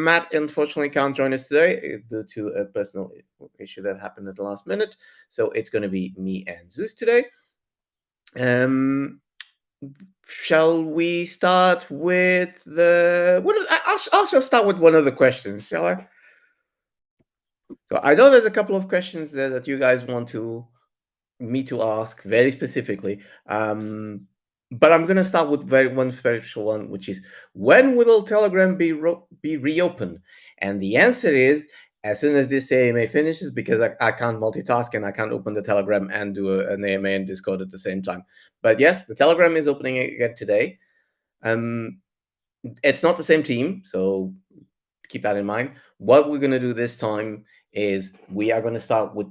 Matt unfortunately can't join us today due to a personal issue that happened at the last minute. So it's going to be me and Zeus today. Shall we start with the? I'll start with one of the questions, shall I? So I know there's a couple of questions there that you guys want me to ask very specifically. But I'm gonna start with one special one, which is when will Telegram be reopened? And the answer is as soon as this AMA finishes, because I can't multitask and I can't open the Telegram and do an AMA and Discord at the same time. But yes, the Telegram is opening again today. It's not the same team, so keep that in mind. What we're gonna do this time is we are gonna start with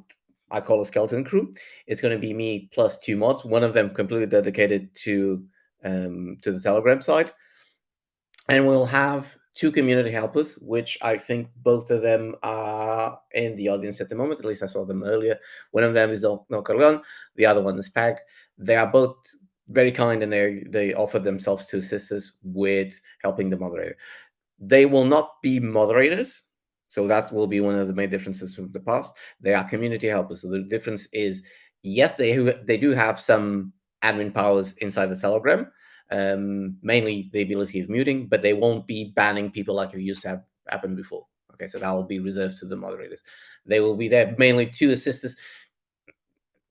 I call a skeleton crew. It's going to be me plus 2 mods, one of them completely dedicated to the Telegram side, and we'll have 2 community helpers, which I think both of them are in the audience at the moment. At least I saw them earlier. One of them is Nokargan, the other one is Pag. They are both very kind, and they offer themselves to assist us with helping the moderator. They will not be moderators. So that will be one of the main differences from the past. They are community helpers. So the difference is, yes, they do have some admin powers inside the Telegram, mainly the ability of muting, but they won't be banning people like it used to have happened before. Okay, so that will be reserved to the moderators. They will be there mainly to assist us,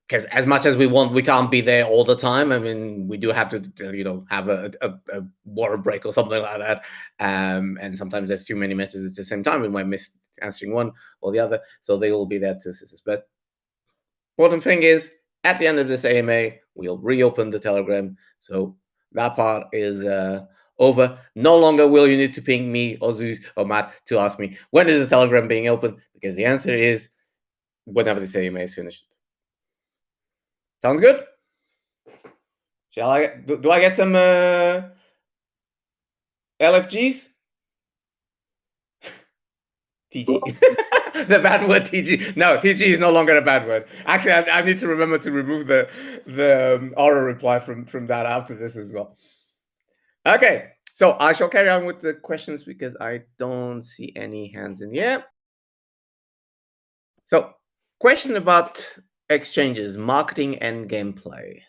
because as much as we want, we can't be there all the time. I mean, we do have to, have a water break or something like that. And sometimes there's too many messages at the same time. We might miss answering one or the other. So they will be there to assist us. But important thing is, at the end of this AMA, we'll reopen the Telegram. So that part is over. No longer will you need to ping me or Zeus or Matt to ask me, when is the Telegram being open? Because the answer is whenever this AMA is finished. Sounds good. Shall I? Do I get some LFGs? TG. The bad word TG. No, TG is no longer a bad word. Actually, I need to remember to remove the auto reply from that after this as well. Okay, so I shall carry on with the questions because I don't see any hands in here. So, question about exchanges, marketing, and gameplay.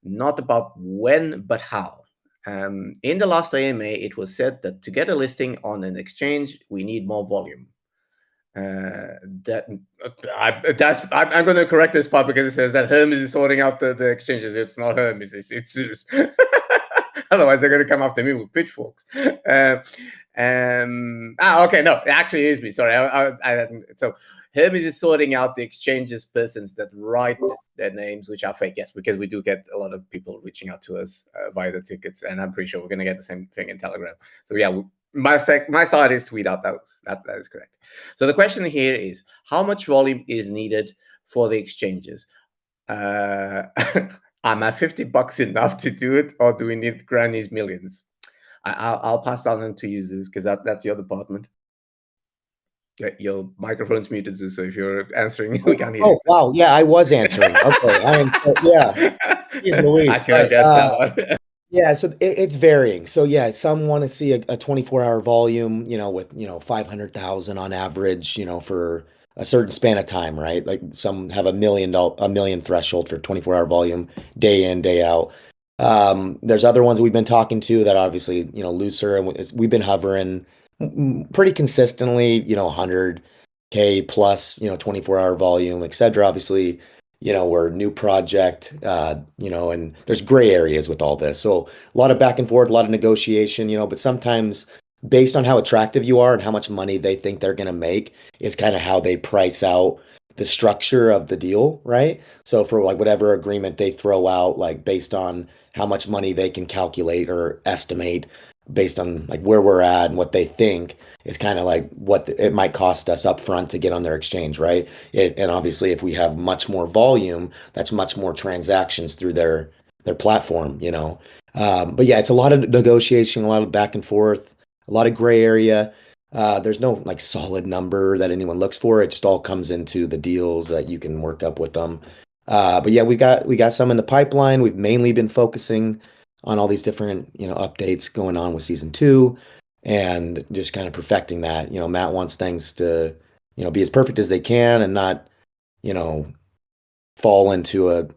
Not about when, but how. In the last AMA, it was said that to get a listing on an exchange, we need more volume. I'm going to correct this part because it says that Hermes is sorting out the exchanges. It's not Hermes, it's Zeus. Otherwise, they're going to come after me with pitchforks. Okay, no, it actually is me. Sorry, so Hermes is sorting out the exchanges persons that write their names, which are fake. Yes, because we do get a lot of people reaching out to us via the tickets, and I'm pretty sure we're going to get the same thing in Telegram. So yeah, my side is tweet out that is correct. So the question here is, how much volume is needed for the exchanges? Am I $50 enough to do it, or do we need granny's millions? I'll pass that on to you, Zeus, because that's your department. Your microphone's muted, Zeus, so if you're answering, we can't hear you. Oh, wow. Yeah, I was answering. Okay. Yeah. Jeez Louise. I could have guessed that one. Yeah, so it's varying. So yeah, some want to see a 24-hour volume, with 500,000 on average, for a certain span of time, right? Like some have a million threshold for 24-hour volume, day in, day out. There's other ones we've been talking to that obviously, looser, and we've been hovering pretty consistently, 100K plus, 24-hour volume, etc. Obviously, we're a new project, and there's gray areas with all this. So a lot of back and forth, a lot of negotiation, but sometimes based on how attractive you are and how much money they think they're going to make is kind of how they price out the structure of the deal, right? So for like whatever agreement they throw out, like based on how much money they can calculate or estimate based on like where we're at and what they think is kind of like what it might cost us up front to get on their exchange, right? And obviously if we have much more volume, that's much more transactions through their platform, but yeah, it's a lot of negotiation, a lot of back and forth, a lot of gray area. There's no like solid number that anyone looks for. It just all comes into the deals that you can work up with them. But yeah, we got some in the pipeline. We've mainly been focusing on all these different, updates going on with season 2. and just kind of perfecting that. Matt wants things to, be as perfect as they can and not, you know, fall into a,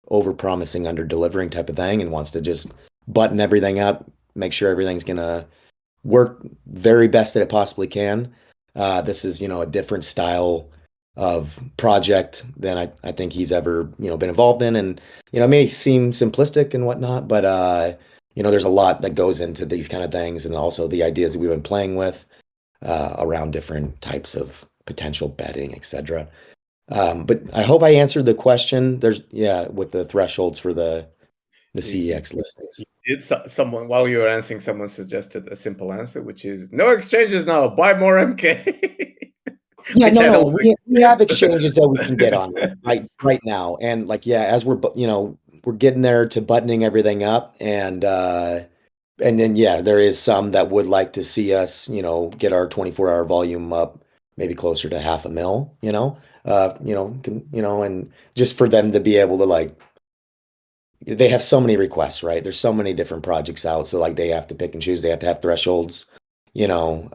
over promising, under delivering type of thing, and wants to just button everything up, make sure everything's gonna work very best that it possibly can. This is, a different style of project than I think he's ever, been involved in. And, it may seem simplistic and whatnot, but, there's a lot that goes into these kind of things, and also the ideas that we've been playing with around different types of potential betting, etc. But I hope I answered the question. Yeah, with the thresholds for the You, CEX listings. you did. Someone, while you were answering, someone suggested a simple answer, which is no exchanges now. Buy more MK. Yeah, Which no, I no, don't think. we have exchanges that we can get on right now, and like yeah, as we're getting there to buttoning everything up, and then yeah, there is some that would like to see us, get our 24-hour volume up, maybe closer to 500,000, and just for them to be able to like, they have so many requests, right? There's so many different projects out, so like they have to pick and choose. They have to have thresholds, you know.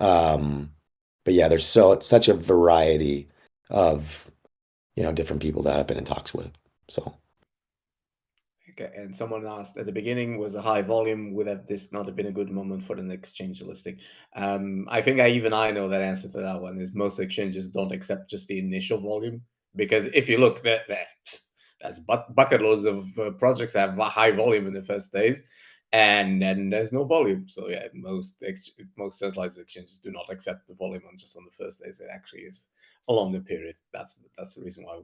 But yeah, there's such a variety of different people that I've been in talks with. So Okay, and someone asked at the beginning, was a high volume, would have this not have been a good moment for an exchange listing? I think I know that answer to that one is most exchanges don't accept just the initial volume, because if you look, that's bucket loads of projects that have a high volume in the first days, and then there's no volume. So yeah, most centralized exchanges do not accept the volume on the first days. It actually is a longer period. That's the reason why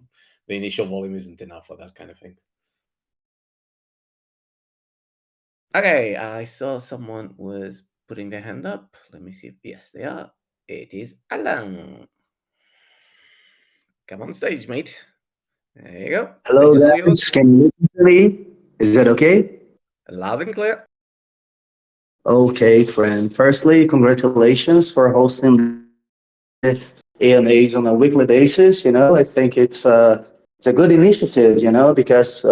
the initial volume isn't enough for that kind of thing. Okay, I saw someone was putting their hand up. Let me see if yes, they are. It is Alan. Come on stage, mate. There you go. Stage Hello is all yours. guys, can you listen to me? Is that okay? Loud and clear. Okay, friend. Firstly, congratulations for hosting AMAs on a weekly basis. I think it's a good initiative. Because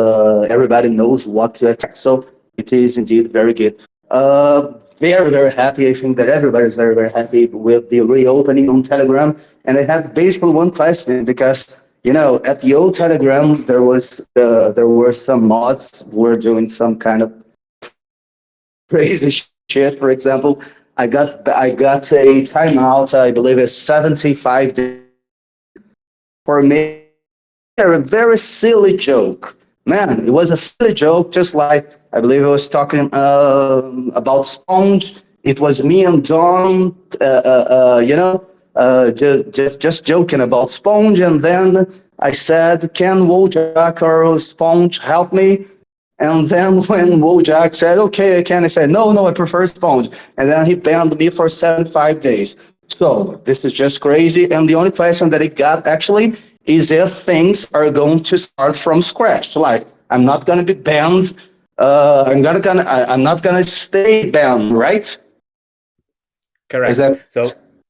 everybody knows what to expect. So it is indeed very good. Very very happy. I think that everybody's very very happy with the reopening on Telegram. And I have basically one question because at the old Telegram there were some mods who were doing some kind of crazy shit. For example, I got a timeout. I believe it's 75 days for me. A very silly joke. Man, it was a silly joke, just like I believe I was talking about Sponge. It was me and Don, just joking about Sponge, and then I said, "Can Wojak or Sponge help me?" And then when Wojak said, "Okay, I can," I said, "No, no, I prefer Sponge." And then he banned me for 75 days. So this is just crazy. And the only question that it got actually is if things are going to start from scratch. Like I'm not gonna be banned. I'm not gonna stay banned, right? Is Correct. that So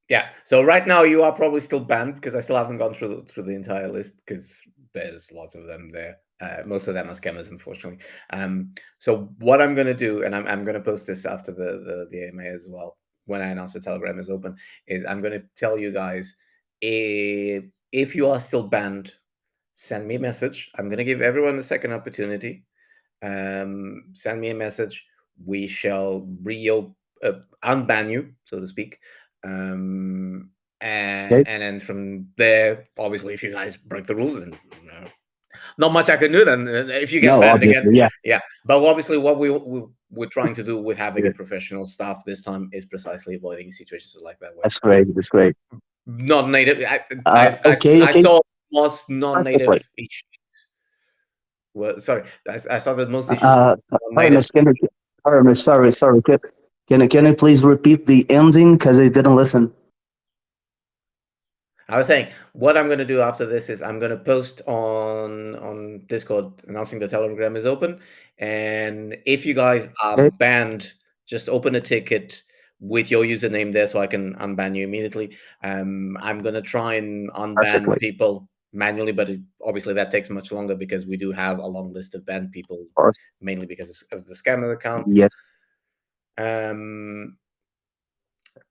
yeah. So right now you are probably still banned because I still haven't gone through the entire list because there's lots of them there. Most of them are scammers, unfortunately. So what I'm gonna do, and I'm gonna post this after the AMA as well when I announce the Telegram is open, is I'm gonna tell you guys if you are still banned, send me a message. I'm gonna give everyone a second opportunity. Send me a message. We shall unban you, so to speak. okay? And then from there, obviously, if you guys break the rules, then not much I can do. Then if you get No, banned again, obviously, yeah. yeah. But obviously, what we're trying to do with having a professional staff this time is precisely avoiding situations like that where That's great. That's great. non-native. I Okay. saw most Perfectly. non-native issues. Well, sorry, I saw that most issues Uh, non-native. Aramis, Aramis, sorry. Can you please repeat the ending because I didn't listen? I was saying what I'm going to do after this is I'm going to post on Discord announcing the Telegram is open, and if you guys are Okay, banned, just open a ticket with your username there so I can unban you immediately. I'm going to try and unban perfectly. people manually, but obviously that takes much longer because we do have a long list of banned people, Of course. mainly because of the scammer account. Yes. Um,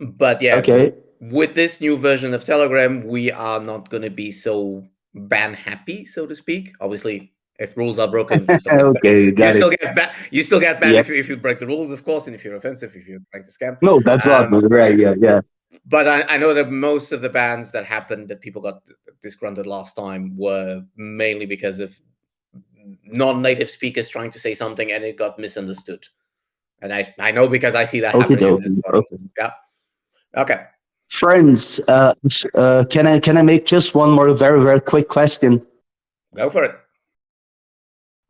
But yeah, Okay. with this new version of Telegram, we are not going to be so ban happy, so to speak. Obviously, if rules are broken, you still get Okay, you got still it. get banned. You still get banned Yeah. if you break the rules, of course, and if you're offensive, if you're trying to scam. No, that's Um, awesome. Right. Yeah. Yeah. but I know that most of the bans that happened that people got disgruntled last time were mainly because of non-native speakers trying to say something and it got misunderstood. And I know because I see that Okay, happening in this dokie. forum. Okay. Yeah. Okay. Friends, can I make just one more very very quick question? Go for it.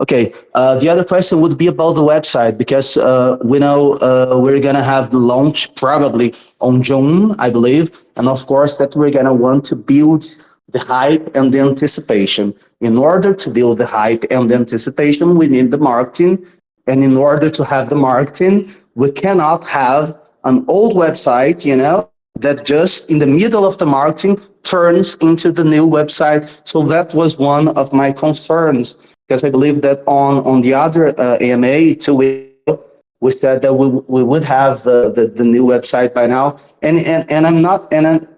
Okay, the other question would be about the website because we know we're gonna have the launch probably on June, I believe, and of course that we're gonna want to build the hype and the anticipation. In order to build the hype and the anticipation, we need the marketing, and in order to have the marketing, we cannot have an old website, that just in the middle of the marketing turns into the new website. So that was one of my concerns because I believe that on the other AMA 2 weeks ago, we said that we would have the new website by now. And I'm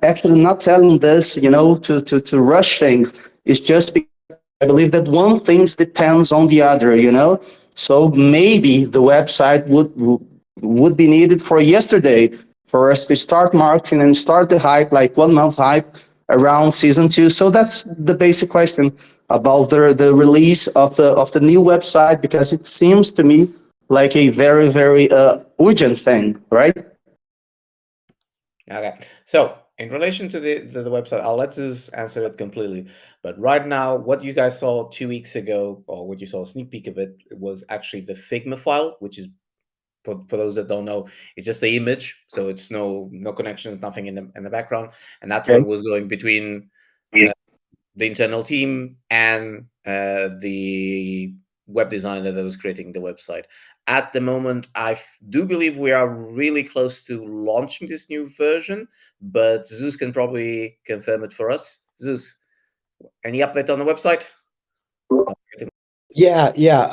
actually not telling this, to rush things. It's just because I believe that one thing depends on the other. So maybe the website would be needed for yesterday for us to start marketing and start the hype, like 1 month hype around season 2. So that's the basic question about the release of the new website because it seems to me like a very very urgent thing, right? Okay. So, in relation to the website, I'll let us answer it completely. But right now, what you guys saw 2 weeks ago, or what you saw a sneak peek of it, was actually the Figma file, which is for those that don't know, it's just the image. So it's no connections, nothing in the background, and that's what Okay. was going between the internal team and the web designer that was creating the website. At the moment, I do believe we are really close to launching this new version, but Zeus can probably confirm it for us. Zeus, any update on the website? Yeah, yeah.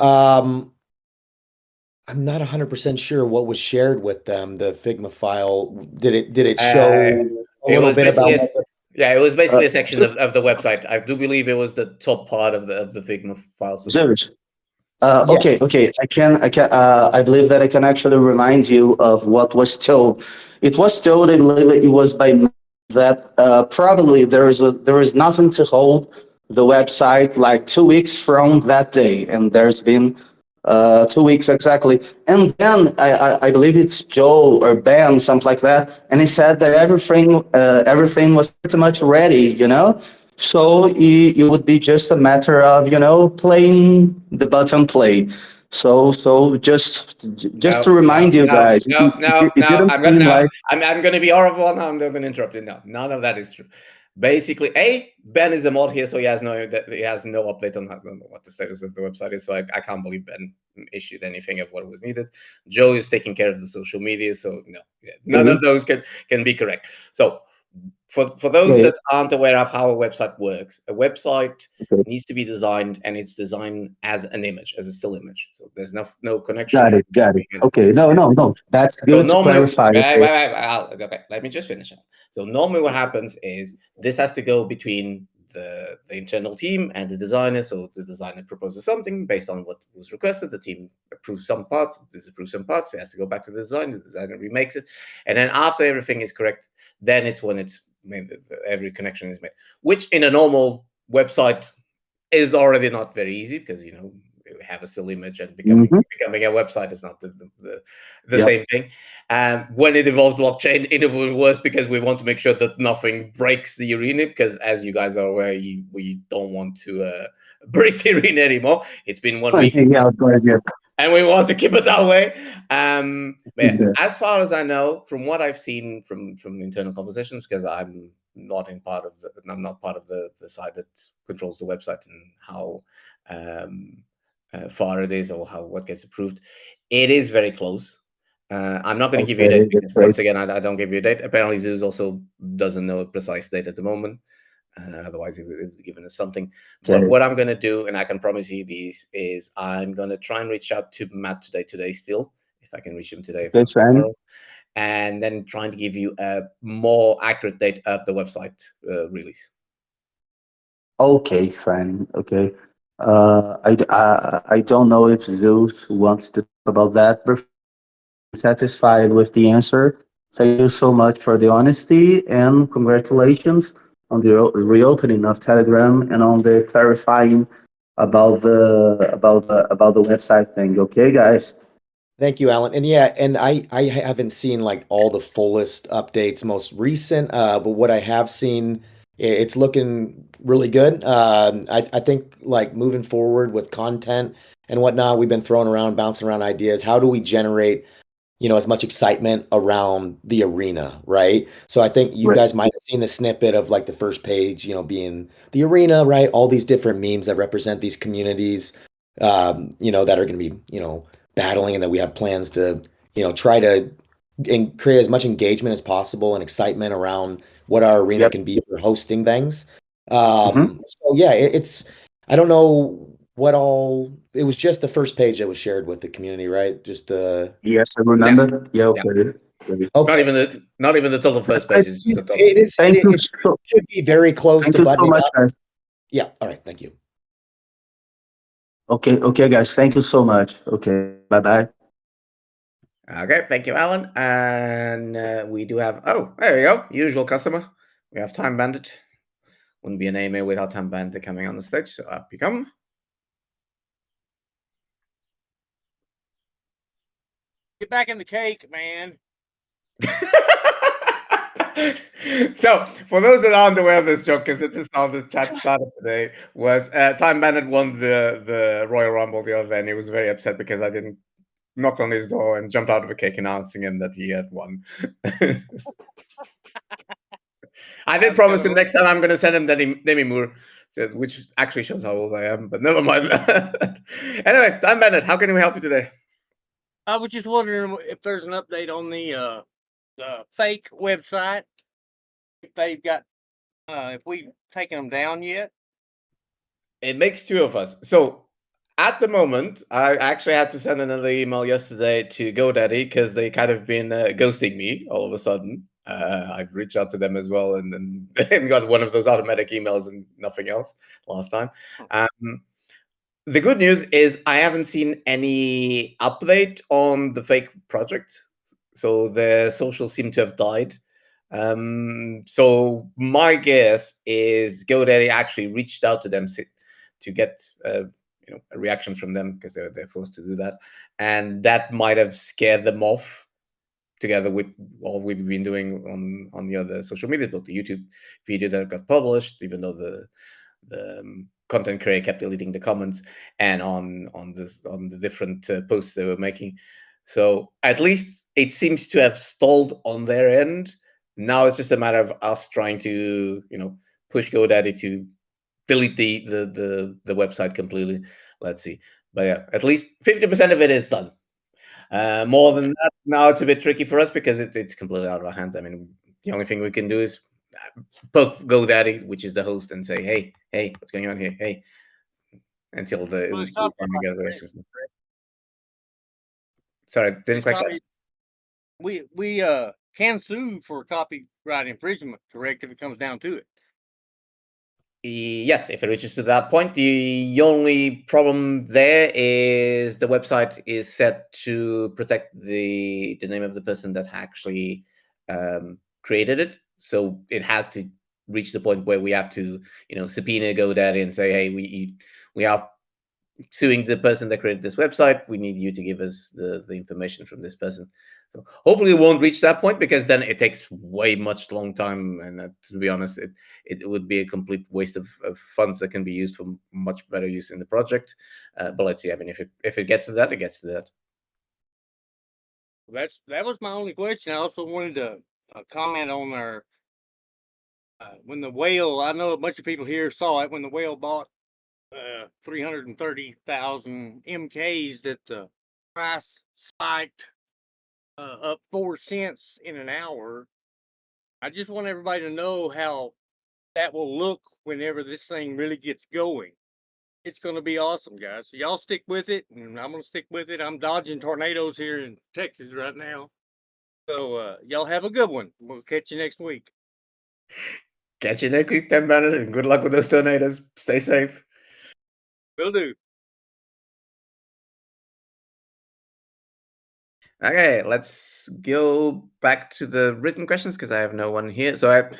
I'm not 100% sure what was shared with them, the Figma file. Did it Uh, show a it little was bit basically about a, what the, yeah, it was uh, basically a section of the website. I do believe it was the top part of the Figma file system. Zeus. yeah, Okay. I believe that I can actually remind you of what was told. It was told, I believe it was by me, that probably there is nothing to hold the website like 2 weeks from that day, and there's been 2 weeks exactly. And then I believe it's Joe or Ben, something like that, and he said that everything was pretty much ready. So it would be just a matter of playing the button play. So just to No, remind no, you no, guys, no, no, it no. didn't I'm gonna seem no. like I'm gonna be horrible now. I'm not gonna interrupt you. No, none of that is true. Basically, Ben is a mod here, so he has no update on what the status of the website is. So I can't believe Ben issued anything of what was needed. Joe is taking care of the social media, so no, none okay, of those can be correct. So for those okay, that aren't aware of how a website works, a website okay. needs to be designed, and it's designed as an image, as a still image. So there's no Got connections. it, got it. Okay, no, no, no. That's So good to normally, clarify. Okay, okay, let me just finish it. So normally, what happens is this has to go between the internal team and the designer. So the designer proposes something based on what was requested. The team approves some parts, disapproves some parts. It has to go back to the designer. The designer remakes it, and then after everything is correct, then it's when it's made. Every connection is made, which in a normal website is already not very easy because we have a still image and hmm, becoming a website is not the yep. same thing. When it involves blockchain, it even worse because we want to make sure that nothing breaks the arena. Because as you guys are aware, we don't want to break the arena anymore. It's been 1 week Yeah, of course, yeah. and we want to keep it that way. But yeah, Yeah. as far as I know, from what I've seen from internal conversations, because I'm not part of the side that controls the website and how um, far it is or how what gets approved. It is very close. I'm not going to give you a date Okay, that's because great. once again, I don't give you a date. Apparently, Zeus also doesn't know a precise date at the moment. Otherwise, he would have given us something. But Okay, what I'm going to do, and I can promise you this, is I'm going to try and reach out to Matt today still, if I can reach him today, if okay, not Sven. tomorrow. and then trying to give you a more accurate date of the website release. Okay, fine. Okay. I don't know if Zeus wants to talk about that, but for me, I'm satisfied with the answer. Thank you so much for the honesty and congratulations on the reopening of Telegram and on the clarifying about the website thing. Okay, guys. Thank you, Alan. And yeah, and I haven't seen like all the fullest updates, most recent, but what I have seen, it's looking really good. I think like moving forward with content and whatnot, we've been throwing around, bouncing around ideas. How do we generate, as much excitement around the arena, right? So I think you Right. guys might have seen the snippet of like the first page, being the arena, right? All these different memes that represent these communities, that are going to be, battling, and that we have plans to, try to create as much engagement as possible and excitement around what our arena Yep. can be for hosting things. Mm-hmm. So yeah, I don't know what all, it was just the first page that was shared with the community, right? Just the, Yes, I Yeah, remember. Yeah. yeah. Okay. Great. okay. Not even the total first I page. It's just think- the top. It is, Thank you it so. should be very close Thank to you so buttoning much, up. guys. Yeah, all right, thank you. Okay. Okay, guys. Thank you so much. Okay. Bye bye. Okay, thank you, Alan. And we do have. Oh, there you go. Usual customer. We have Time Bandit. Wouldn't be an AMA without Time Bandit coming on the stage. So up you come. Get back in the cake, man. So, for those that aren't aware of this joke, because it is how the chat started today, was Time Bandit won the Royal Rumble the other day, and he was very upset because I didn't knock on his door and jump out of a cake announcing him that he had won. I did promise him next time I'm going to send him Demi Moore, so, which actually shows how old I am, but never mind. Anyway, Time Bandit, how can we help you today? I was just wondering if there's an update on the fake website. If they've got, if we've taken them down yet. It makes two of us. So at the moment, I actually had to send another email yesterday to GoDaddy because they kind of been ghosting me all of a sudden. I've reached out to them as well and got one of those automatic emails and nothing else last time. The good news is I haven't seen any update on the fake project. So the socials seem to have died. So my guess is GoDaddy actually reached out to them to get a reaction from them because they're forced to do that, and that might have scared them off. Together with all we've been doing on the other social media, but the YouTube video that got published, even though the content creator kept deleting the comments and on the different posts they were making. So at least it seems to have stalled on their end. Now it's just a matter of us trying to push GoDaddy to delete the website completely. Let's see. But yeah, at least 50% of it is done. More than that, now it's a bit tricky for us because it's completely out of our hands. I mean, the only thing we can do is poke GoDaddy, which is the host, and say, hey, what's going on here? Hey, until Well, we it's finally copyright get a reaction. infringement. Sorry, didn't It's quite catch. copy. We can sue for copyright infringement, correct? If it comes down to it. Yes, if it reaches to that point, the only problem there is the website is set to protect the name of the person that actually created it. So it has to reach the point where we have to, subpoena GoDaddy and say, hey, we are suing the person that created this website. We need you to give us the information from this person. So hopefully it won't reach that point because then it takes way much long time. And to be honest, it would be a complete waste of funds that can be used for much better use in the project. But let's see. I mean, if it gets to that, it gets to that. That was my only question. I also wanted to comment on our when the whale. I know a bunch of people here saw it when the whale bought 330,000 MKs. That the price spiked up 4 cents in an hour. I just want everybody to know how that will look whenever this thing really gets going. It's going to be awesome, guys. So y'all stick with it, and I'm going to stick with it. I'm dodging tornadoes here in Texas right now. So y'all have a good one. We'll catch you next week. Catch you next week, 10 banners, and good luck with those tornadoes. Stay safe. Will do. Okay, let's go back to the written questions because I have no one here. So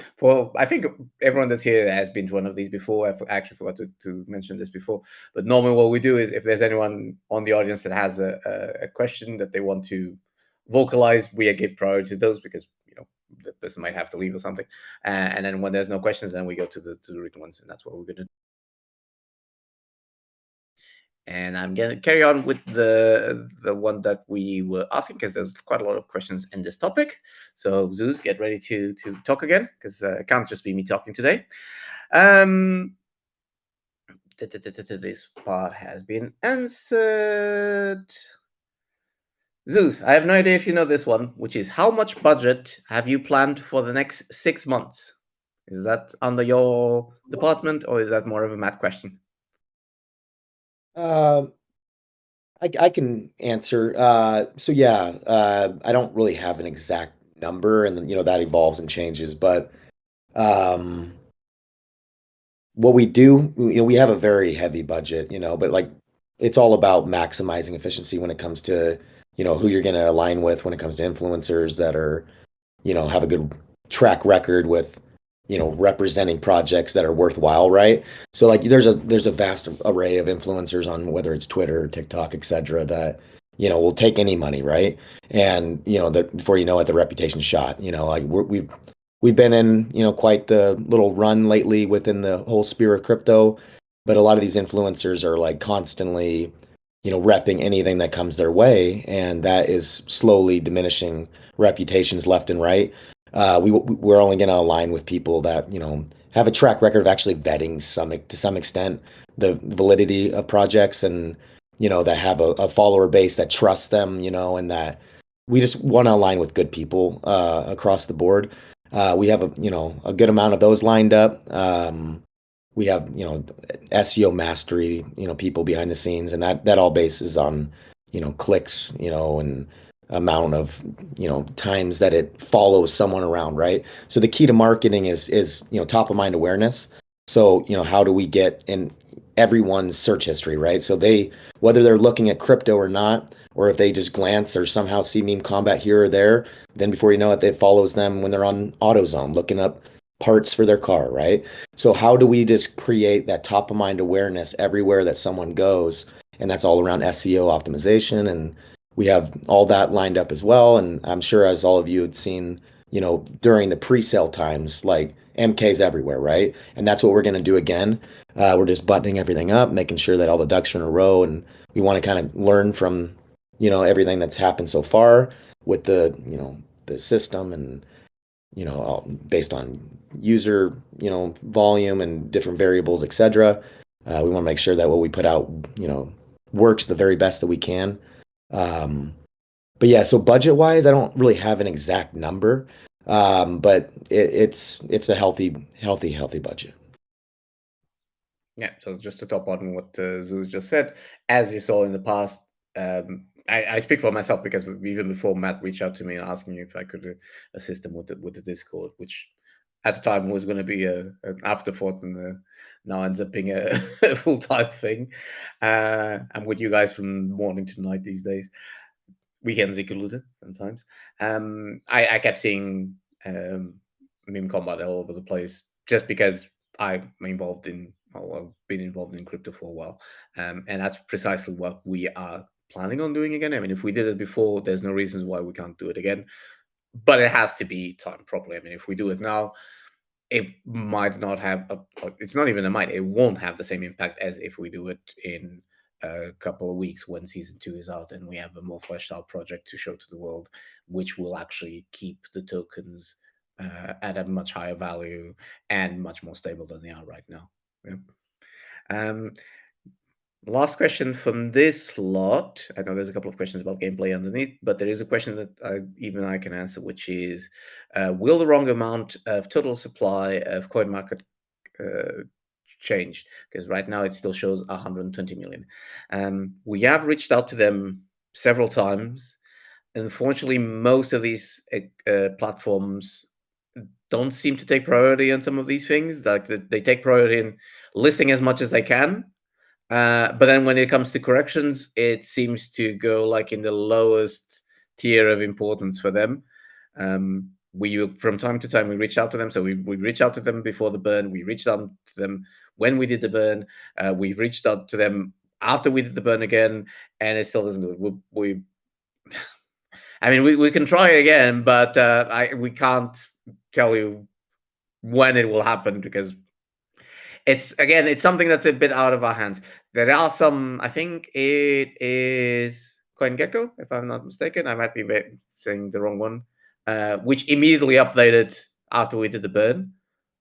I think everyone that's here has been to one of these before. I actually forgot to mention this before. But normally what we do is if there's anyone on the audience that has a question that they want to vocalize, we give priority to those because the person might have to leave or something. And then when there's no questions, then we go to the written ones, and that's what we're gonna do. And I'm going to carry on with the one that we were asking because there's quite a lot of questions in this topic. So Zeus, get ready to talk again because it can't just be me talking today. This part has been answered. Zeus, I have no idea if you know this one, which is how much budget have you planned for the next 6 months? Is that under your department or is that more of a Matt question? I can answer. So yeah, I don't really have an exact number, and that evolves and changes. But what we do, we have a very heavy budget, but like it's all about maximizing efficiency when it comes to, who you're going to align with when it comes to influencers that are, have a good track record with, representing projects that are worthwhile, right? So like there's a vast array of influencers on whether it's Twitter, TikTok, etc. that, will take any money, right? And that before you know it, the reputation's shot. Like we've been in, quite the little run lately within the whole sphere of crypto, but a lot of these influencers are like constantly, repping anything that comes their way, and that is slowly diminishing reputations left and right. We're only going to align with people that, have a track record of actually vetting to some extent the validity of projects and, that have a follower base that trusts them, and that we just want to align with good people across the board. We have a good amount of those lined up. We have SEO mastery, people behind the scenes, and that all bases on clicks, and amount of times that it follows someone around, right? So the key to marketing is top of mind awareness. So how do we get in everyone's search history, right? So whether they're looking at crypto or not, or if they just glance or somehow see Meme Kombat here or there, then before you know it, it follows them when they're on AutoZone looking up parts for their car, right? So how do we just create that top of mind awareness everywhere that someone goes? And that's all around SEO optimization. And we have all that lined up as well. And I'm sure as all of you had seen, during the pre-sale times, like MK's everywhere, right? And that's what we're going to do again. We're just buttoning everything up, making sure that all the ducks are in a row. And we want to kind of learn from, everything that's happened so far with the system and, based on user, volume and different variables, etc. We want to make sure that what we put out, works the very best that we can. But yeah, so budget wise, I don't really have an exact number, but it's a healthy budget. Yeah, so just to top on what Zeus just said, as you saw in the past, I speak for myself because even before Matt reached out to me and asking me if I could assist him with the Discord, which at the time was going to be an afterthought and now ends up being a, a full-time thing. I'm with you guys from morning to night these days. Weekends included sometimes. I kept seeing Meme Kombat all over the place just because I'm involved in, well, I've been involved in crypto for a while, and that's precisely what we are planning on doing again. I mean, if we did it before, there's no reasons why we can't do it again, but it has to be timed properly. I mean, if we do it now, it might not have it's not even a might, it won't have the same impact as if we do it in a couple of weeks when season 2 is out and we have a more fleshed out project to show to the world, which will actually keep the tokens at a much higher value and much more stable than they are right now. Yeah. Last question from this lot. I know there's a couple of questions about gameplay underneath, but there is a question that even I can answer, which is, will the wrong amount of total supply of coin market change? Because right now it still shows 120 million. We have reached out to them several times. unfortunately, most of these platforms don't seem to take priority on some of these things. Like they take priority in listing as much as they can, but then when it comes to corrections, it seems to go like in the lowest tier of importance for them. We from time to time we reach out to them. So we reach out to them before the burn. We reached out to them when we did the burn. We've reached out to them after we did the burn again, and it still doesn't do it. I mean, we can try again, but we can't tell you when it will happen because it's something that's a bit out of our hands. There are some, I think it is CoinGecko, if I'm not mistaken. I might be saying the wrong one, which immediately updated after we did the burn.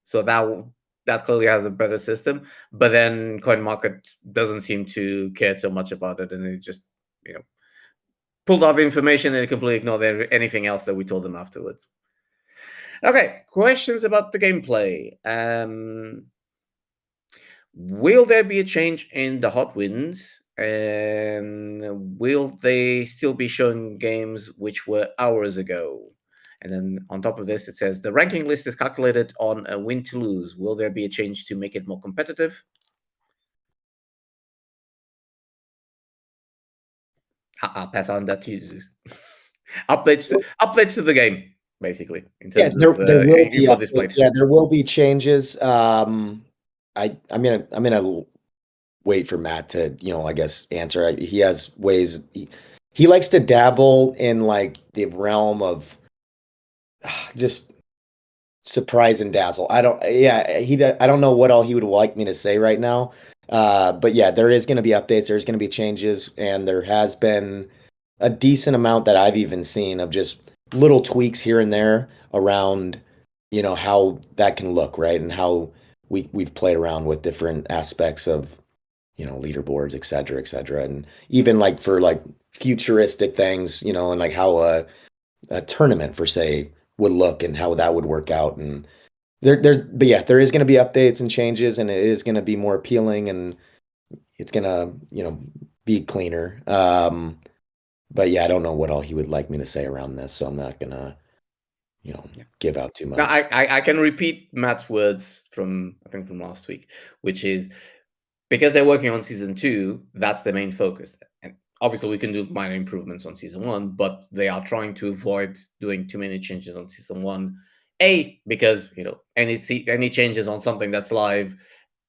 So that clearly has a better system. But then CoinMarket doesn't seem to care so much about it, and it just pulled out the information and completely ignored anything else that we told them afterwards. Okay, questions about the gameplay. Will there be a change in the hot wins? And will they still be showing games which were hours ago? And then on top of this, it says the ranking list is calculated on a win to lose. Will there be a change to make it more competitive? I'll pass on that to you. updates to the game, basically, in terms there of will be info displayed. Yeah, there will be changes. I'm gonna wait for Matt to, I guess, answer. He has ways. He likes to dabble in like the realm of just surprise and dazzle. I don't know what all he would like me to say right now. But yeah, there is going to be updates. There's going to be changes, and there has been a decent amount that I've even seen of just little tweaks here and there around, how that can look, right? And how we've played around with different aspects of, leaderboards, et cetera, et cetera. And even like for like futuristic things, and like how a tournament for say would look and how that would work out. And but yeah, there is going to be updates and changes, and it is going to be more appealing, and it's going to, be cleaner. But yeah, I don't know what all he would like me to say around this, so I'm not gonna, give out too much. Now, I can repeat Matt's words from I think from last week, which is because they're working on season 2, that's the main focus. And obviously, we can do minor improvements on season 1, but they are trying to avoid doing too many changes on season 1. Because any changes on something that's live,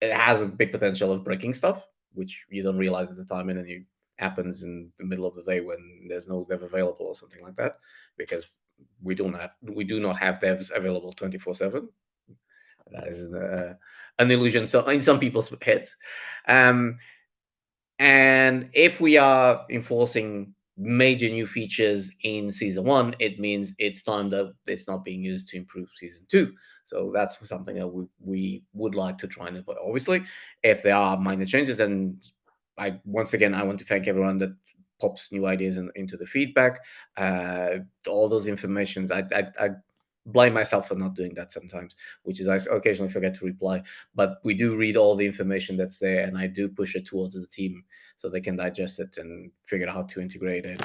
it has a big potential of breaking stuff, which you don't realize at the time, and then it happens in the middle of the day when there's no dev available or something like that, because we do not have devs available 24/7. That is an illusion in some people's heads. And if we are enforcing major new features in season 1, it means it's time that it's not being used to improve season 2. So that's something that we would like to try and avoid. Obviously, if there are minor changes, then I want to thank everyone that pops new ideas into the feedback. All those informations, I blame myself for not doing that sometimes, which is I occasionally forget to reply. But we do read all the information that's there, and I do push it towards the team so they can digest it and figure out how to integrate it,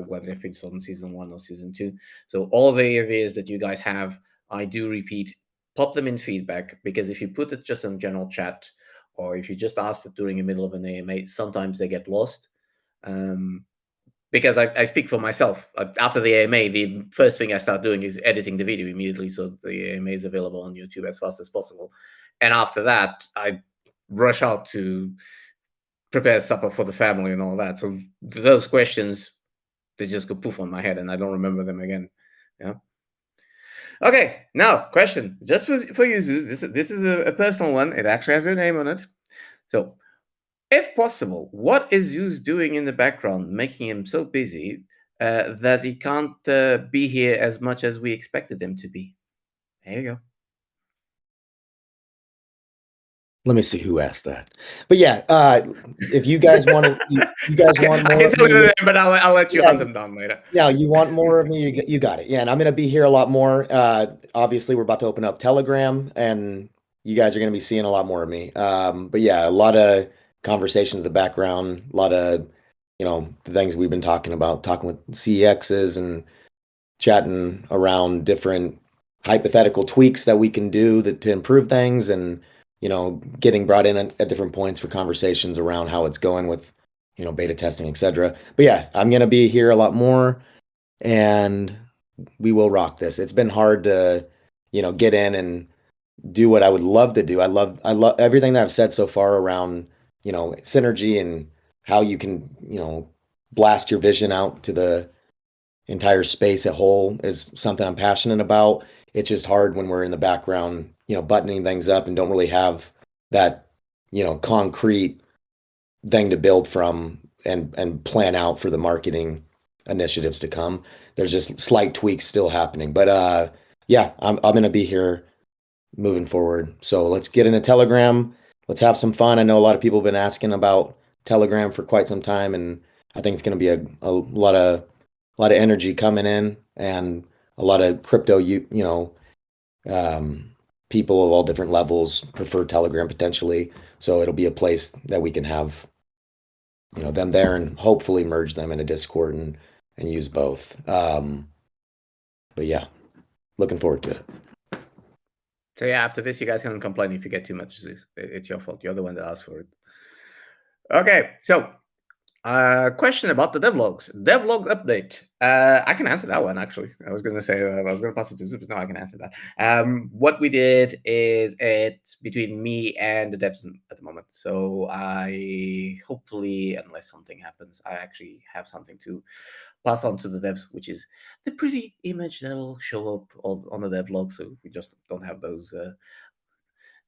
whether if it's on season 1 or season 2. So all the ideas that you guys have, I do repeat, pop them in feedback, because if you put it just in general chat, or if you just ask it during the middle of an AMA, sometimes they get lost. Because I speak for myself. After the AMA, the first thing I start doing is editing the video immediately, so the AMA is available on YouTube as fast as possible. And after that, I rush out to prepare supper for the family and all that. So those questions, they just go poof on my head, and I don't remember them again. Yeah. Okay, now question just for you, Zeus. This is a personal one. It actually has your name on it. So, if possible, what is Zeus doing in the background, making him so busy that he can't be here as much as we expected him to be? There you go. Let me see who asked that. But yeah, if you guys want to, you guys want more. I can tell you the name, but I'll let you hunt them down later. Yeah, you want more of me? You got it. Yeah, and I'm gonna be here a lot more. Obviously, we're about to open up Telegram, and you guys are gonna be seeing a lot more of me. But yeah, a lot of conversations in the background, a lot of the things we've been talking about, talking with CEXs and chatting around different hypothetical tweaks that we can do to improve things, and getting brought in at different points for conversations around how it's going with beta testing, etc. But yeah, I'm gonna be here a lot more, and we will rock this. It's been hard to get in and do what I would love to do. I love everything that I've said so far around synergy and how you can blast your vision out to the entire space at whole is something I'm passionate about. It's just hard when we're in the background, buttoning things up and don't really have that, concrete thing to build from and plan out for the marketing initiatives to come. There's just slight tweaks still happening. But yeah, I'm gonna be here moving forward. So let's get in a Telegram. Let's have some fun. I know a lot of people have been asking about Telegram for quite some time, and I think it's gonna be a lot of energy coming in, and a lot of crypto um, people of all different levels prefer Telegram potentially. So it'll be a place that we can have them there, and hopefully merge them into Discord and use both. But yeah, looking forward to it. So yeah, after this, you guys can complain if you get too much. It's your fault. You're the one that asked for it. Okay, so question about the devlogs. Devlog update. I can answer that one, actually. I was going to say I was going to pass it to Zeus, but no, I can answer that. What we did is it's between me and the devs at the moment. So I hopefully, unless something happens, I actually have something to pass on to the devs, which is the pretty image that'll show up on the devlog. So we just don't have those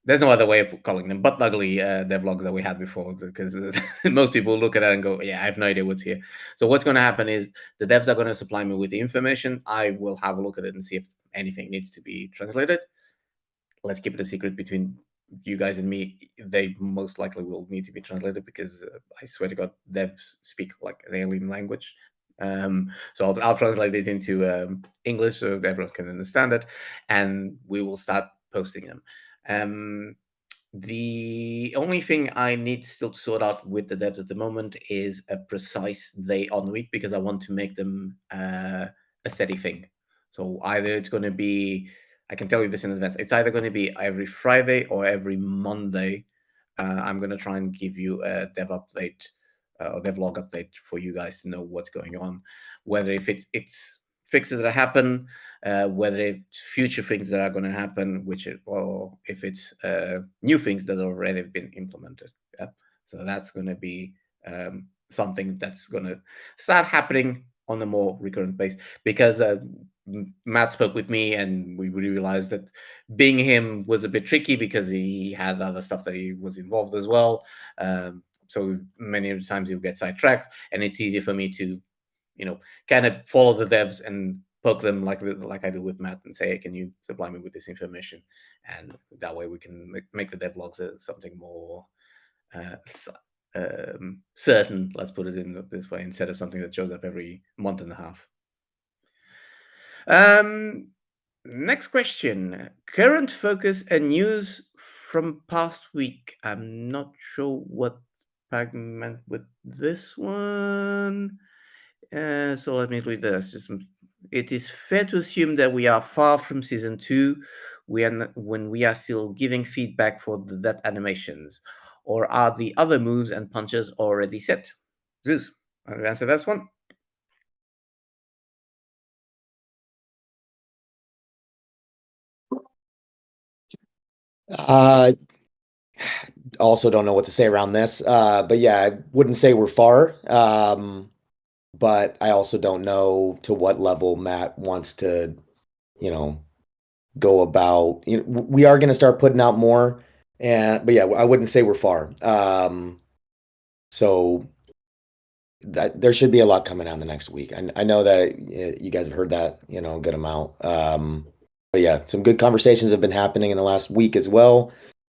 there's no other way of calling them but ugly devlogs that we had before, because most people look at that and go, yeah, I have no idea what's here. So what's going to happen is the devs are going to supply me with the information. I will have a look at it and see if anything needs to be translated. Let's keep it a secret between you guys and me. They most likely will need to be translated, because I swear to God, devs speak like an alien language. So I'll translate it into English so everyone can understand it, and we will start posting them. The only thing I need still to sort out with the devs at the moment is a precise day on the week, because I want to make them a steady thing. So either it's going to be, I can tell you this in advance, it's either going to be every Friday or every Monday. I'm going to try and give you a dev update or devlog update for you guys to know what's going on, whether if it's fixes that happen, whether it's future things that are going to happen, or if it's new things that already have been implemented. Yeah? So that's going to be something that's going to start happening on a more recurrent basis, because Matt spoke with me and we realized that being him was a bit tricky, because he had other stuff that he was involved as well. So many times he'll get sidetracked, and it's easier for me to kind of follow the devs and poke them like I do with Matt, and say, hey, can you supply me with this information? And that way we can make the devlogs something more certain, let's put it in this way, instead of something that shows up every month and a half. Next question. Current focus and news from past week. I'm not sure what Pag meant with this one. So let me read this. It is fair to assume that we are far from season 2 when we are still giving feedback for the death animations, or are the other moves and punches already set? Zeus, want to answer this one? Also don't know what to say around this. But yeah, I wouldn't say we're far. But I also don't know to what level Matt wants to, go about. We are going to start putting out more, but yeah, I wouldn't say we're far. So that there should be a lot coming out in the next week. I know that you guys have heard that, a good amount. But yeah, some good conversations have been happening in the last week as well,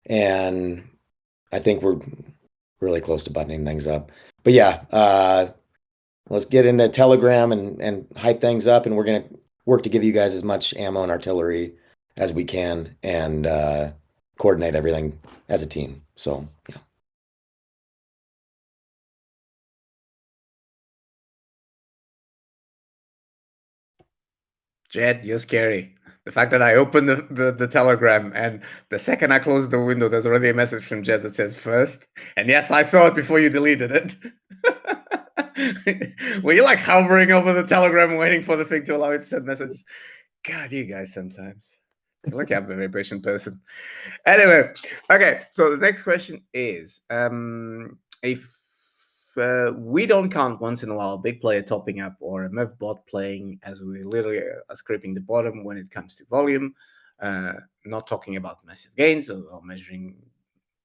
and I think we're really close to buttoning things up. But yeah, let's get into Telegram and hype things up, and we're gonna work to give you guys as much ammo and artillery as we can, and coordinate everything as a team. So yeah. Jed, you're scary. The fact that I opened the Telegram and the second I closed the window, there's already a message from Jed that says first. And yes, I saw it before you deleted it. Were you like hovering over the Telegram waiting for the thing to allow it to send messages? God, you guys sometimes. Look, I'm a very patient person. Anyway, okay, so the next question is if we don't count once in a while a big player topping up or a MEV bot playing, as we literally are scraping the bottom when it comes to volume, not talking about massive gains or measuring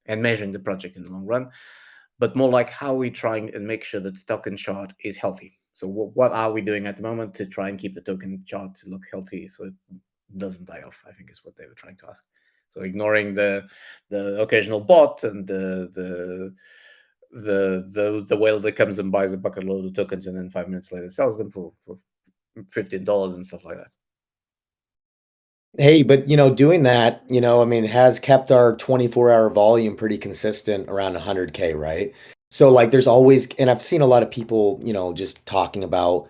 the project in the long run, but more like how we trying and make sure that the token chart is healthy. So what are we doing at the moment to try and keep the token chart to look healthy so it doesn't die off, I think is what they were trying to ask. So ignoring the occasional bot and the whale that comes and buys a bucket load of tokens and then 5 minutes later sells them for $15 and stuff like that. Hey, but doing that, I mean, has kept our 24-hour volume pretty consistent around 100K, right? So like there's always, and I've seen a lot of people, just talking about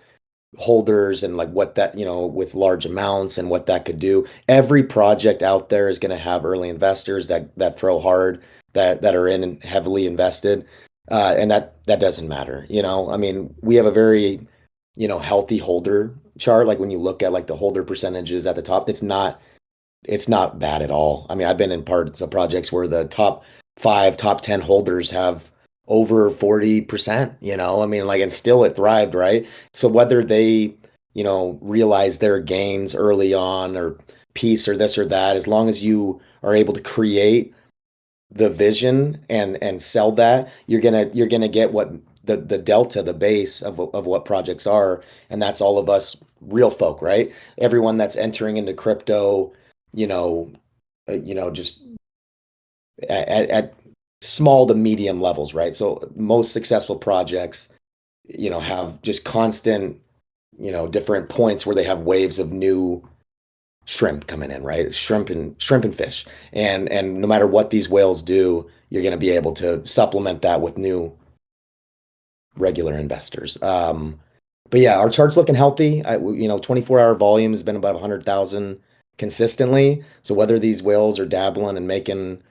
holders and like what that, with large amounts and what that could do. Every project out there is going to have early investors that throw hard, that are in and heavily invested. And that doesn't matter, I mean, we have a very, healthy holder chart. Like when you look at like the holder percentages at the top, it's not bad at all. I mean, I've been in parts of projects where the top 5, top 10 holders have over 40%, I mean, like, and still it thrived, right? So whether they, realize their gains early on or piece or this or that, as long as you are able to create the vision and sell that, you're gonna get what the delta, the base of what projects are, and that's all of us real folk, right? Everyone that's entering into crypto, just at small to medium levels, right? So most successful projects, have just constant, different points where they have waves of new shrimp coming in, right? Shrimp and fish. And no matter what these whales do, you're going to be able to supplement that with new regular investors. But yeah, our chart's looking healthy. 24-hour volume has been about 100,000 consistently. So whether these whales are dabbling and making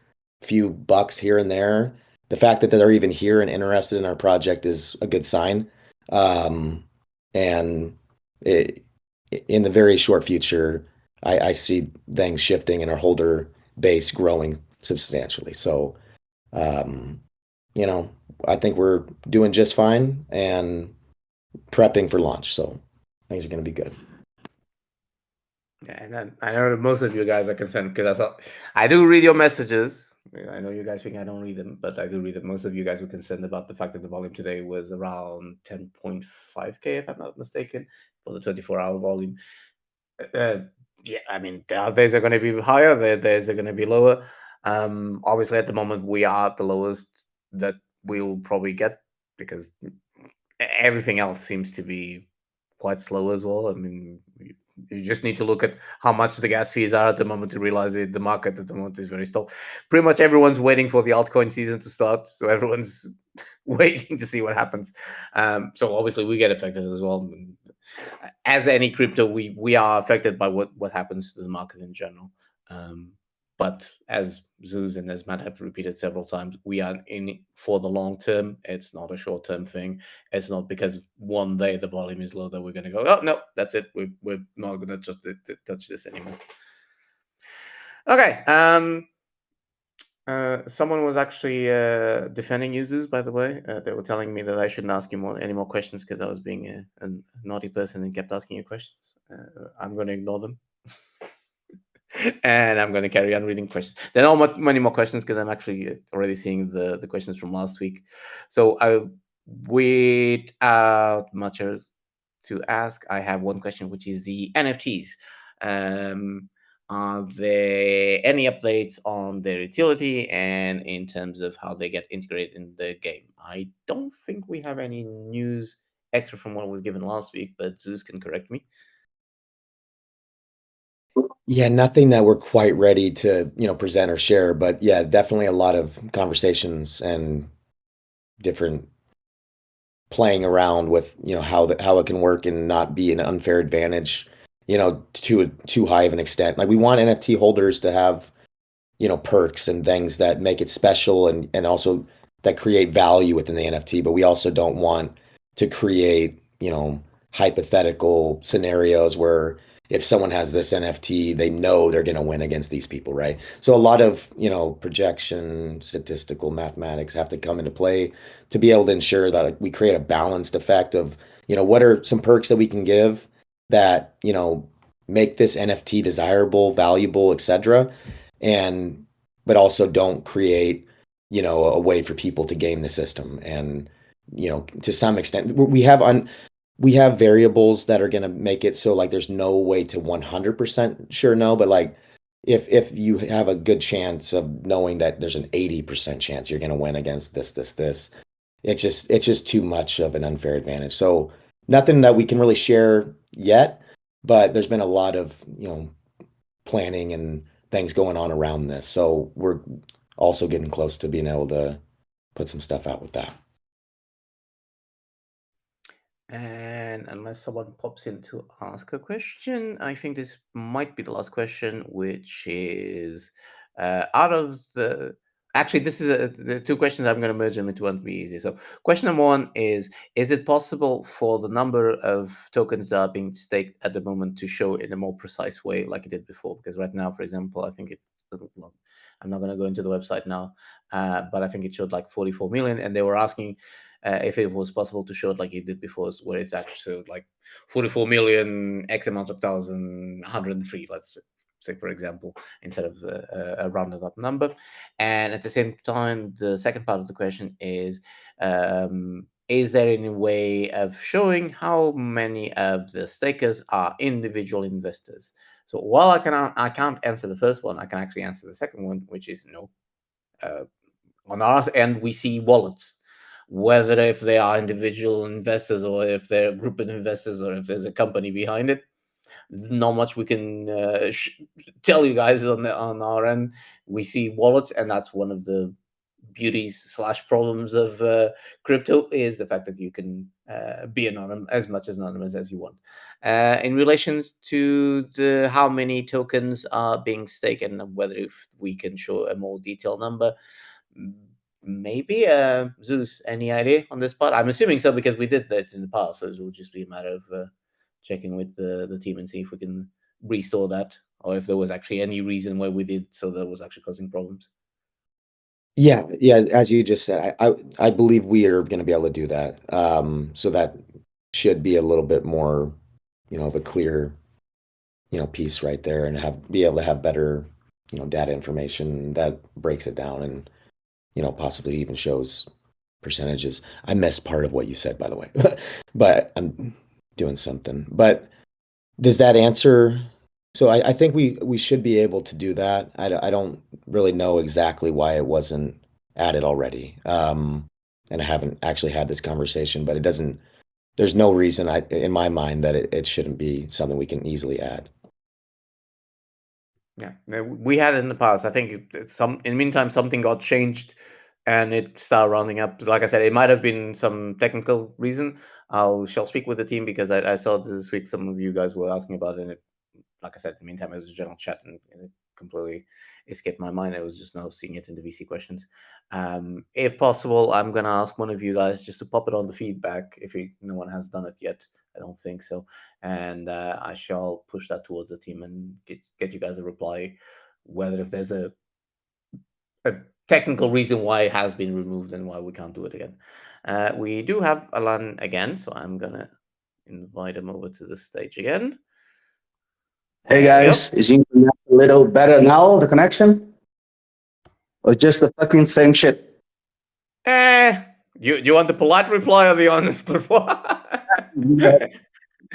a few bucks here and there, the fact that they're even here and interested in our project is a good sign. And in the very short future, I see things shifting and our holder base growing substantially. So, I think we're doing just fine and prepping for launch. So things are going to be good. Yeah, and then I know that most of you guys are concerned because I do read your messages. I know you guys think I don't read them, but I do read them. Most of you guys were concerned about the fact that the volume today was around 10.5K, if I'm not mistaken, for the 24-hour volume. Yeah, I mean, there are days are going to be higher, there are days are going to be lower. Obviously, at the moment, we are at the lowest that we'll probably get because everything else seems to be quite slow as well. I mean, you just need to look at how much the gas fees are at the moment to realize that the market at the moment is very stalled. Pretty much everyone's waiting for the altcoin season to start, so everyone's waiting to see what happens. So obviously we get affected as well. As any crypto, we are affected by what happens to the market in general. But as Zeus and as Matt have repeated several times, we are in it for the long term. It's not a short term thing. It's not because one day the volume is low that we're going to go, oh, no, that's it. We're not going to just touch this anymore. Okay. Someone was actually defending users, by the way. They were telling me that I shouldn't ask you any more questions because I was being a naughty person and kept asking you questions. I'm going to ignore them. And I'm going to carry on reading questions. There are not many more questions because I'm actually already seeing the questions from last week. So without much to ask, I have one question, which is the NFTs. Are there any updates on their utility and in terms of how they get integrated in the game? I don't think we have any news extra from what was given last week, but Zeus can correct me. Yeah, nothing that we're quite ready to, present or share, but yeah, definitely a lot of conversations and different playing around with, how it can work and not be an unfair advantage to too high of an extent. Like we want NFT holders to have, perks and things that make it special and also that create value within the NFT, but we also don't want to create, hypothetical scenarios where if someone has this NFT, they know they're going to win against these people, right? So a lot of, projection, statistical mathematics have to come into play to be able to ensure that like, we create a balanced effect of, what are some perks that we can give that, make this NFT desirable, valuable, etc. And but also don't create, a way for people to game the system. And, to some extent, we have variables that are going to make it so like there's no way to 100% sure know, but like if you have a good chance of knowing that there's an 80% chance you're going to win against this, it's just too much of an unfair advantage. So nothing that we can really share yet, but there's been a lot of, planning and things going on around this. So we're also getting close to being able to put some stuff out with that. And unless someone pops in to ask a question, I think this might be the last question, which is out of the. Actually, this is the two questions. I'm going to merge them into one to be easy. So, question number one is it possible for the number of tokens that are being staked at the moment to show in a more precise way like it did before? Because right now, for example, I think it's. I'm not going to go into the website now, but I think it showed like 44 million, and they were asking if it was possible to show it like it did before, where it's actually showed like 44 million, X amount of thousand, 103, let's say, for example, instead of a rounded up number. And at the same time, the second part of the question is there any way of showing how many of the stakers are individual investors? So while I can't answer the first one, I can actually answer the second one, which is no. On our end, we see wallets, whether if they are individual investors or if they're a group of investors or if there's a company behind it. Not much we can tell you guys on our end. We see wallets, and that's one of the beauties / problems of crypto, is the fact that you can be anonymous, as much anonymous as you want. In relation to the how many tokens are being staked and whether if we can show a more detailed number, maybe Zeus, any idea on this part? I'm assuming so because we did that in the past, so it will just be a matter of checking with the team and see if we can restore that, or if there was actually any reason why we did so that was actually causing problems. Yeah, as you just said, I believe we are going to be able to do that. So that should be a little bit more, of a clear, piece right there, and be able to have better, data information that breaks it down and, possibly even shows percentages. I missed part of what you said, by the way, but I'm doing something. But does that answer? So I think we should be able to do that. I don't really know exactly why it wasn't added already. And I haven't actually had this conversation, but there's no reason in my mind that it shouldn't be something we can easily add. Yeah, we had it in the past. I think in the meantime, something got changed and it started rounding up. Like I said, it might have been some technical reason. Shall speak with the team because I saw this week some of you guys were asking about it. And like I said, in the meantime, it was a general chat and it completely escaped my mind. I was just now seeing it in the VC questions. If possible, I'm going to ask one of you guys just to pop it on the feedback if no one has done it yet. I don't think so. And I shall push that towards the team and get you guys a reply, whether if there's a technical reason why it has been removed and why we can't do it again. We do have Alan again, so I'm going to invite him over to the stage again. Hey guys, is it a little better now, the connection? Or just the fucking same shit? You want the polite reply or the honest reply? No,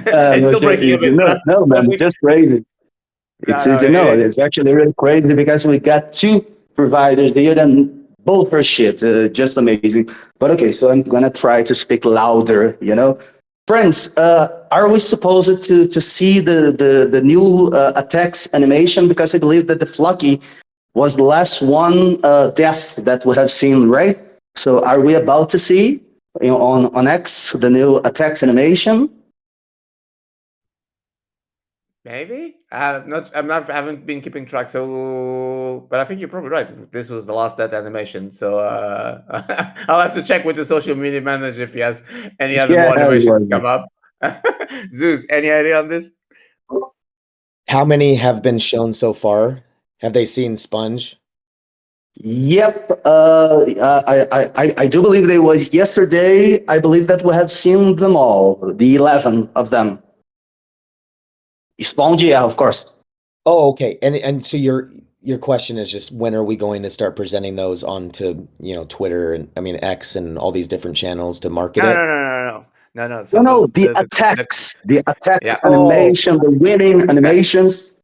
It's still breaking a bit. no, man, just crazy. It's actually really crazy because we got two providers here and both are shit. Just amazing. But okay, so I'm gonna try to speak louder. Friends, are we supposed to see the new attacks animation? Because I believe that the Flocky was the last one death that we have seen, right? So are we about to see on X the new attacks animation? Maybe I haven't been keeping track. So, but I think you're probably right. This was the last dead animation. So I'll have to check with the social media manager if he has any other Yeah, more it animations was. come up. Zeus, any idea on this? How many have been shown so far? Have they seen Sponge? Yep. I do believe it was yesterday. I believe that we have seen them all, the 11 of them. Sponge, yeah, of course. Oh, okay. And so your question is just when are we going to start presenting those onto, Twitter and I mean X and all these different channels to market No, it? no, no, no, no, no, no. No, So no, the the attacks, the attack yeah, Oh, animation, the winning animations.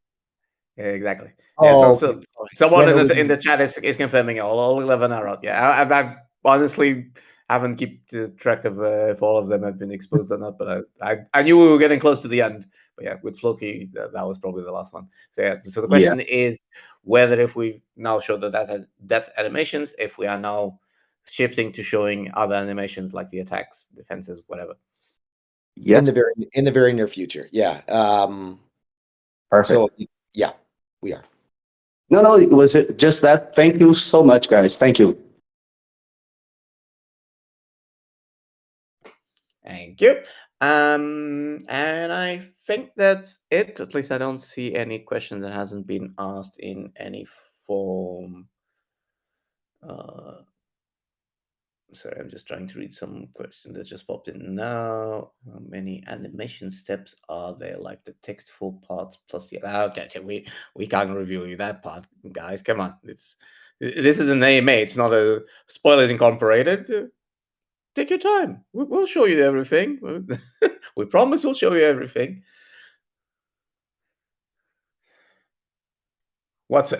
yeah, exactly. Yeah, oh, okay. Someone When in are we the gonna- chat is confirming all 11 are out. Yeah, I honestly haven't kept track of if all of them have been exposed or not, but I knew we were getting close to the end. But yeah, with Floki, that was probably the last one. So yeah, so the Yeah. question is whether if we now show that animations, if we are now shifting to showing other animations like the attacks, defenses, whatever. in Yes. the very near future? Yeah. Perfect. So yeah, we are. No, no, it was just that. Thank you so much, guys. Thank you. Thank you. And I think that's it. At least I don't see any question that hasn't been asked in any form. Sorry, I'm just trying to read some question that just popped in now. How many animation steps are there? Like the textful parts plus the okay, we can't review you that part, guys. Come on, this is an AMA. It's not a spoilers incorporated. Take your time. We'll show you everything. We promise we'll show you everything. What's so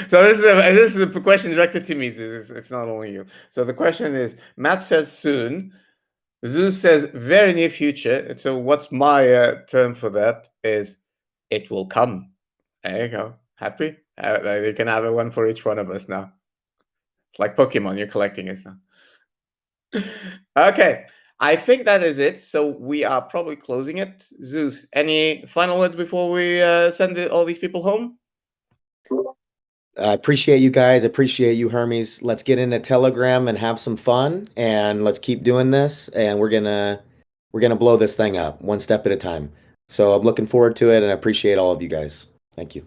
this is a question directed to me. It's not only you. So the question is: Matt says soon. Zeus says very near future. And so what's my term for that? Is it will come. There you go. Happy? You can have a one for each one of us now. It's like Pokemon. You're collecting it now. Okay, I think that is it. So we are probably closing it. Zeus, any final words before we send all these people home? I appreciate you guys. Appreciate you, Hermes. Let's get into Telegram and have some fun, and let's keep doing this. And we're gonna blow this thing up one step at a time. So I'm looking forward to it, and I appreciate all of you guys. Thank you.